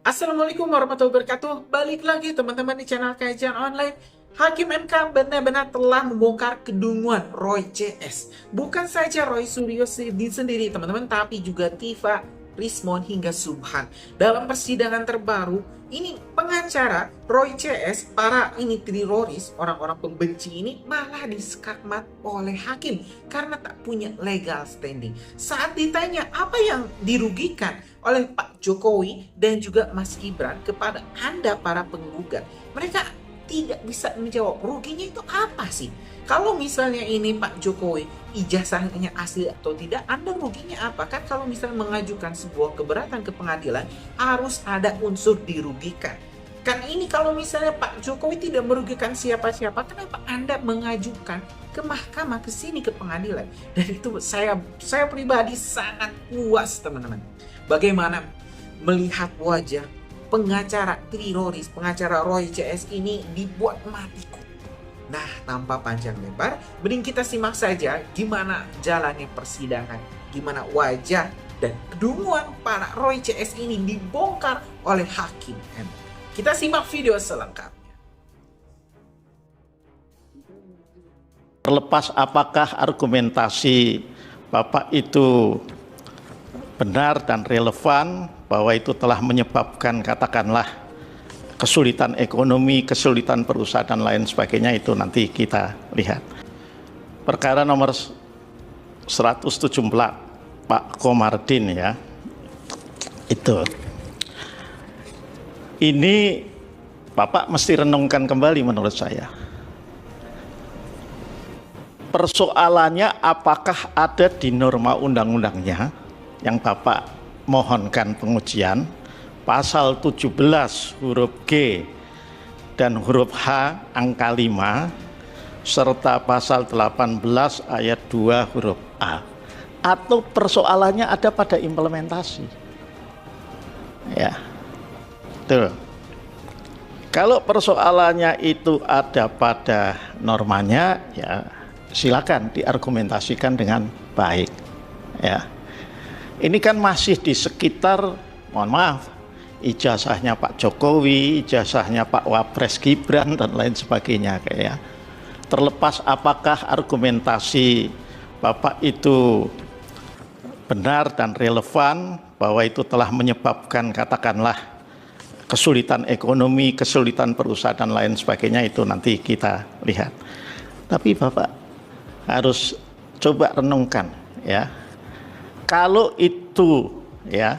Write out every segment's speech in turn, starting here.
Assalamualaikum warahmatullahi wabarakatuh. Balik lagi teman-teman di channel Kajian Online. Hakim MK benar-benar telah membongkar kedunguan Roy CS. Bukan saja Roy Suryo sendiri teman-teman, tapi juga Tifa, Rismon hingga Subhan. Dalam persidangan terbaru, ini pengacara Roy CS, para ini teroris, orang-orang pembenci ini malah diskakmat oleh hakim karena tak punya legal standing. Saat ditanya apa yang dirugikan oleh Pak Jokowi dan juga Mas Gibran kepada Anda para penggugat, mereka tidak bisa menjawab ruginya itu apa sih. Kalau misalnya ini Pak Jokowi ijazahnya asli atau tidak, Anda ruginya apa? Kan kalau misalnya mengajukan sebuah keberatan ke pengadilan harus ada unsur dirugikan. Kan ini kalau misalnya Pak Jokowi tidak merugikan siapa-siapa, kenapa Anda mengajukan ke mahkamah, ke sini, ke pengadilan? Dan itu saya pribadi sangat puas teman-teman. Bagaimana melihat wajah pengacara teroris, pengacara Roy CS ini dibuat matiku. Nah, tanpa panjang lebar, mending kita simak saja gimana jalannya persidangan, gimana wajah dan kedunguan para Roy CS ini dibongkar oleh Hakim M. Kita simak video selengkapnya. Terlepas apakah argumentasi Bapak itu benar dan relevan, bahwa itu telah menyebabkan katakanlah kesulitan ekonomi, kesulitan perusahaan dan lain sebagainya, itu nanti kita lihat. Perkara nomor 117 Pak Komardin ya, itu. Ini Bapak mesti renungkan kembali menurut saya. Persoalannya apakah ada di norma undang-undangnya yang Bapak mohonkan pengujian, pasal 17 huruf G dan huruf H angka 5 serta pasal 18 ayat 2 huruf A, atau persoalannya ada pada implementasi ya. Tuh. Kalau persoalannya itu ada pada normanya, ya silakan diargumentasikan dengan baik ya. Ini kan masih di sekitar, mohon maaf, ijazahnya Pak Jokowi, ijazahnya Pak Wapres Gibran dan lain sebagainya kayak. Terlepas apakah argumentasi Bapak itu benar dan relevan, bahwa itu telah menyebabkan katakanlah kesulitan ekonomi, kesulitan perusahaan dan lain sebagainya, itu nanti kita lihat. Tapi Bapak harus coba renungkan ya. Kalau itu ya,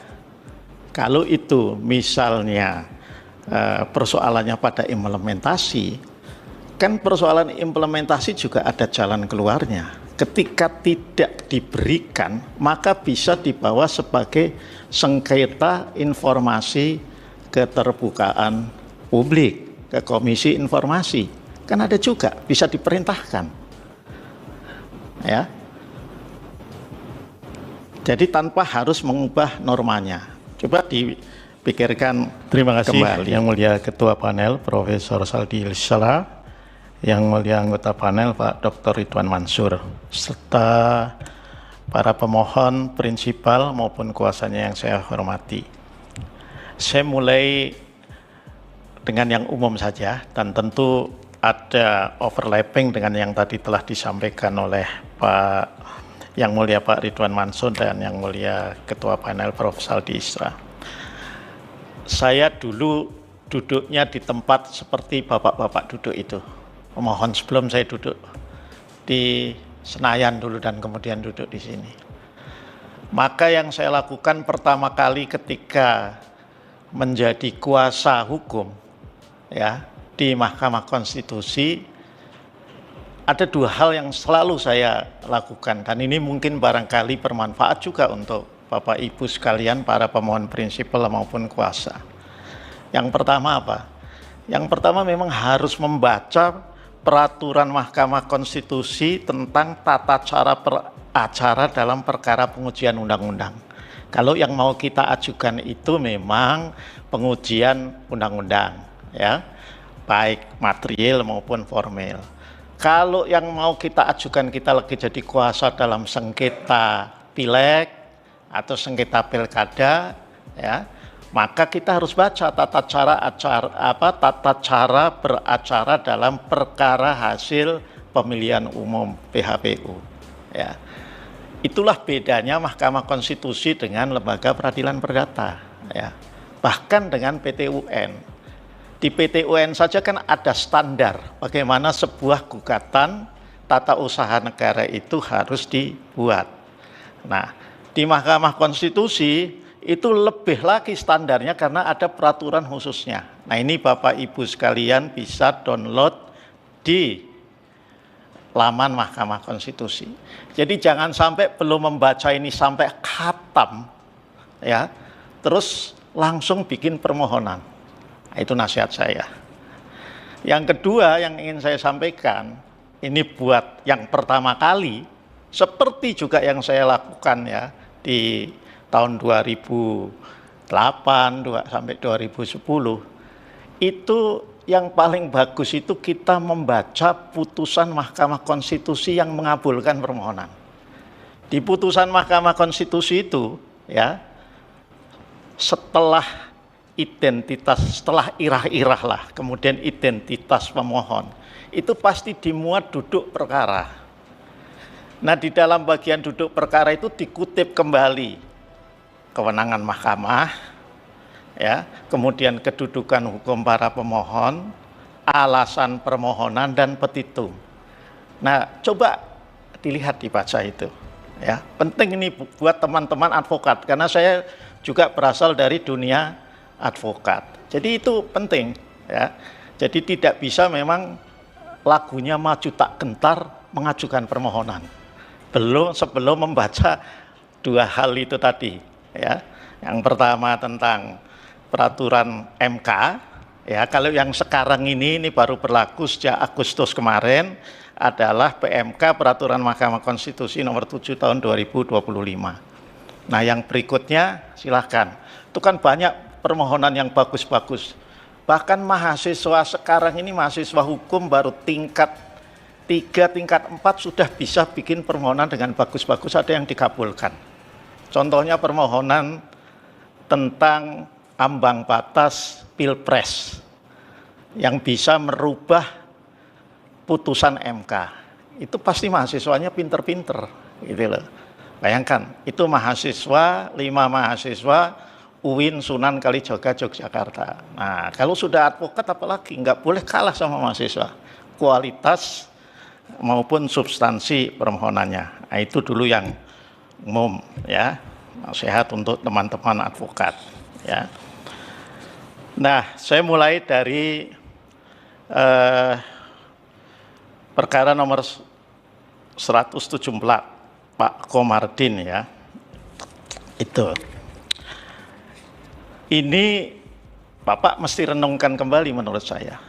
kalau itu misalnya persoalannya pada implementasi, kan persoalan implementasi juga ada jalan keluarnya. Ketika tidak diberikan, maka bisa dibawa sebagai sengketa informasi keterbukaan publik ke Komisi Informasi. Kan ada juga, bisa diperintahkan ya. Jadi tanpa harus mengubah normanya. Coba dipikirkan. Terima kasih kembali. Yang Mulia Ketua Panel Profesor Saldi Isra, Yang Mulia Anggota Panel Pak Dr. Ridwan Mansur, serta para pemohon, prinsipal maupun kuasanya yang saya hormati. Saya mulai dengan yang umum saja, dan tentu ada overlapping dengan yang tadi telah disampaikan oleh Yang Mulia Pak Ridwan Mansur dan Yang Mulia Ketua Panel Prof. Saldi Isra. Saya dulu duduknya di tempat seperti bapak-bapak duduk itu. Pemohon sebelum saya duduk di Senayan dulu dan kemudian duduk di sini. Maka yang saya lakukan pertama kali ketika menjadi kuasa hukum ya di Mahkamah Konstitusi, ada dua hal yang selalu saya lakukan, dan ini mungkin barangkali bermanfaat juga untuk Bapak Ibu sekalian, para pemohon prinsipal maupun kuasa. Yang pertama apa? Yang pertama memang harus membaca peraturan Mahkamah Konstitusi tentang tata cara beracara dalam perkara pengujian undang-undang. Kalau yang mau kita ajukan itu memang pengujian undang-undang ya, baik material maupun formil. Kalau yang mau kita ajukan, kita lagi jadi kuasa dalam sengketa pileg atau sengketa pilkada ya, maka kita harus baca tata cara beracara dalam perkara hasil pemilihan umum PHPU. Ya. Itulah bedanya Mahkamah Konstitusi dengan lembaga peradilan perdata. Ya. Bahkan dengan PT UN. Di PT UN saja kan ada standar bagaimana sebuah gugatan tata usaha negara itu harus dibuat. Nah, di Mahkamah Konstitusi itu lebih lagi standarnya karena ada peraturan khususnya. Nah, ini Bapak Ibu sekalian bisa download di laman Mahkamah Konstitusi. Jadi jangan sampai belum membaca ini sampai khatam, ya, terus langsung bikin permohonan. Nah, itu nasihat saya. Yang kedua yang ingin saya sampaikan, ini buat yang pertama kali, seperti juga yang saya lakukan ya di tahun 2008 sampai 2010, itu yang paling bagus itu kita membaca putusan Mahkamah Konstitusi yang mengabulkan permohonan. Di putusan Mahkamah Konstitusi itu ya, setelah irah-irah lah, kemudian identitas pemohon, itu pasti dimuat duduk perkara. Nah, di dalam bagian duduk perkara itu dikutip kembali kewenangan mahkamah, ya, kemudian kedudukan hukum para pemohon, alasan permohonan dan petitum. Nah, coba dilihat, dibaca itu, ya. Penting ini buat teman-teman advokat karena saya juga berasal dari dunia advokat. Jadi itu penting, ya. Jadi tidak bisa memang lagunya maju tak gentar mengajukan permohonan. Sebelum membaca dua hal itu tadi. Ya, yang pertama tentang peraturan MK, ya, kalau yang sekarang ini baru berlaku sejak Agustus kemarin adalah PMK Peraturan Mahkamah Konstitusi nomor 7 tahun 2025. Nah, yang berikutnya silahkan. Itu kan banyak permohonan yang bagus-bagus. Bahkan mahasiswa sekarang ini, mahasiswa hukum baru tingkat 3, tingkat 4 sudah bisa bikin permohonan dengan bagus-bagus, ada yang dikabulkan. Contohnya permohonan tentang ambang batas Pilpres yang bisa merubah putusan MK. Itu pasti mahasiswanya pinter-pinter, gitu loh. Bayangkan, itu 5 mahasiswa UIN Sunan Kalijaga Yogyakarta. Nah, kalau sudah advokat apalagi nggak boleh kalah sama mahasiswa. Kualitas maupun substansi permohonannya. Nah, itu dulu yang umum, ya, nasihat untuk teman-teman advokat, ya. Nah, saya mulai dari perkara nomor 174 Pak Komardin, ya. Itu ini Bapak mesti renungkan kembali menurut saya.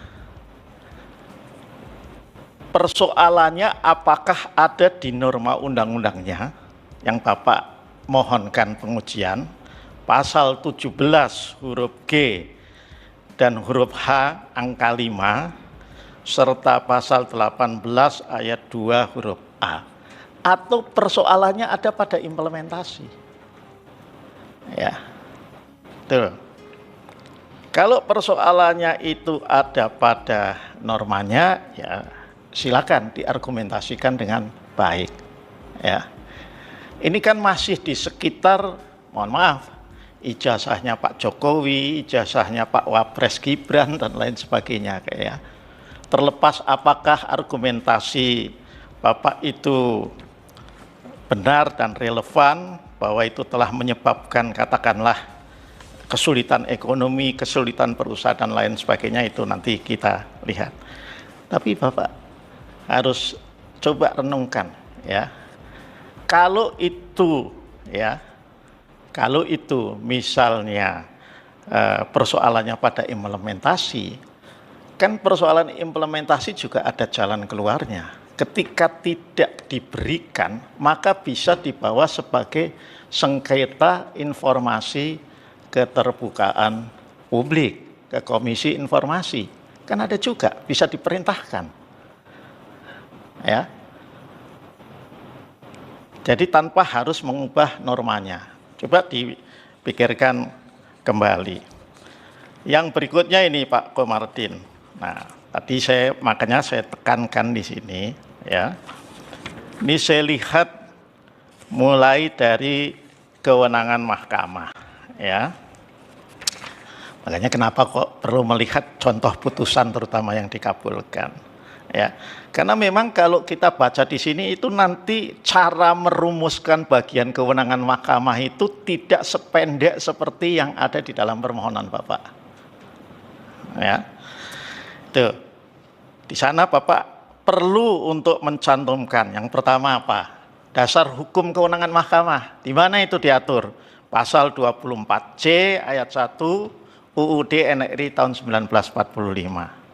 Persoalannya apakah ada di norma undang-undangnya yang Bapak mohonkan pengujian, pasal 17 huruf G dan huruf H angka 5, serta pasal 18 ayat 2 huruf A. Atau persoalannya ada pada implementasi. Ya, tuh. Kalau persoalannya itu ada pada normanya, ya silakan diargumentasikan dengan baik, ya. Ini kan masih di sekitar, mohon maaf, ijazahnya Pak Jokowi, ijazahnya Pak Wapres Gibran dan lain sebagainya, kayak. Terlepas apakah argumentasi Bapak itu benar dan relevan, bahwa itu telah menyebabkan katakanlah kesulitan ekonomi, kesulitan perusahaan dan lain sebagainya, itu nanti kita lihat. Tapi Bapak harus coba renungkan, ya. Kalau itu, ya, kalau itu misalnya persoalannya pada implementasi, kan persoalan implementasi juga ada jalan keluarnya. Ketika tidak diberikan, maka bisa dibawa sebagai sengketa informasi keterbukaan publik ke Komisi Informasi. Kan ada juga, bisa diperintahkan. Ya. Jadi tanpa harus mengubah normanya. Coba dipikirkan kembali. Yang berikutnya ini Pak Komarudin. Nah, tadi makanya saya tekankan di sini ya. Ini saya lihat mulai dari kewenangan mahkamah ya. Makanya kenapa kok perlu melihat contoh putusan terutama yang dikabulkan ya. Karena memang kalau kita baca di sini itu nanti cara merumuskan bagian kewenangan mahkamah itu tidak sependek seperti yang ada di dalam permohonan Bapak. Ya. Tuh. Di sana Bapak perlu untuk mencantumkan yang pertama apa? Dasar hukum kewenangan mahkamah. Di mana itu diatur? Pasal 24C ayat 1 UUD NRI tahun 1945.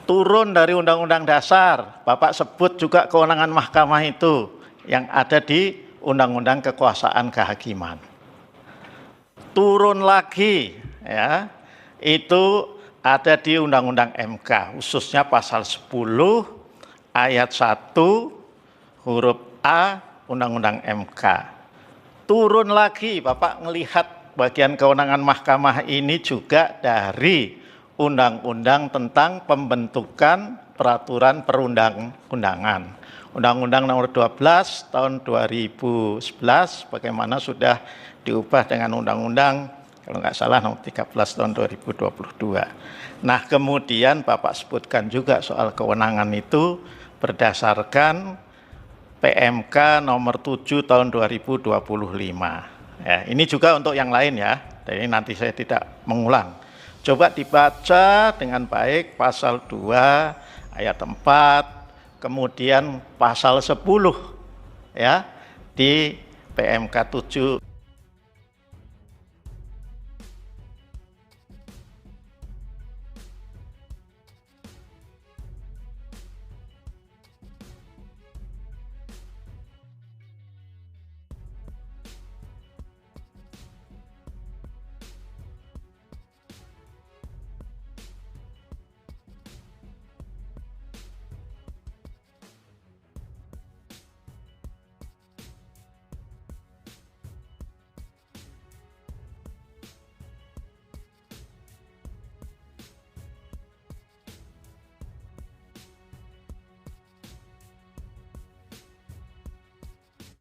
Turun dari Undang-Undang Dasar, Bapak sebut juga kewenangan mahkamah itu yang ada di Undang-Undang Kekuasaan Kehakiman. Turun lagi ya, itu ada di Undang-Undang MK, khususnya pasal 10 ayat 1 huruf A Undang-Undang MK. Turun lagi Bapak melihat bagian kewenangan mahkamah ini juga dari Undang-Undang tentang pembentukan peraturan perundang-undangan. Undang-Undang nomor 12 tahun 2011 bagaimana sudah diubah dengan Undang-Undang kalau nggak salah nomor 13 tahun 2022. Nah kemudian Bapak sebutkan juga soal kewenangan itu berdasarkan PMK nomor 7 tahun 2025. Ya, ini juga untuk yang lain ya, jadi nanti saya tidak mengulang. Coba dibaca dengan baik pasal 2 ayat 4, kemudian pasal 10 ya di PMK 7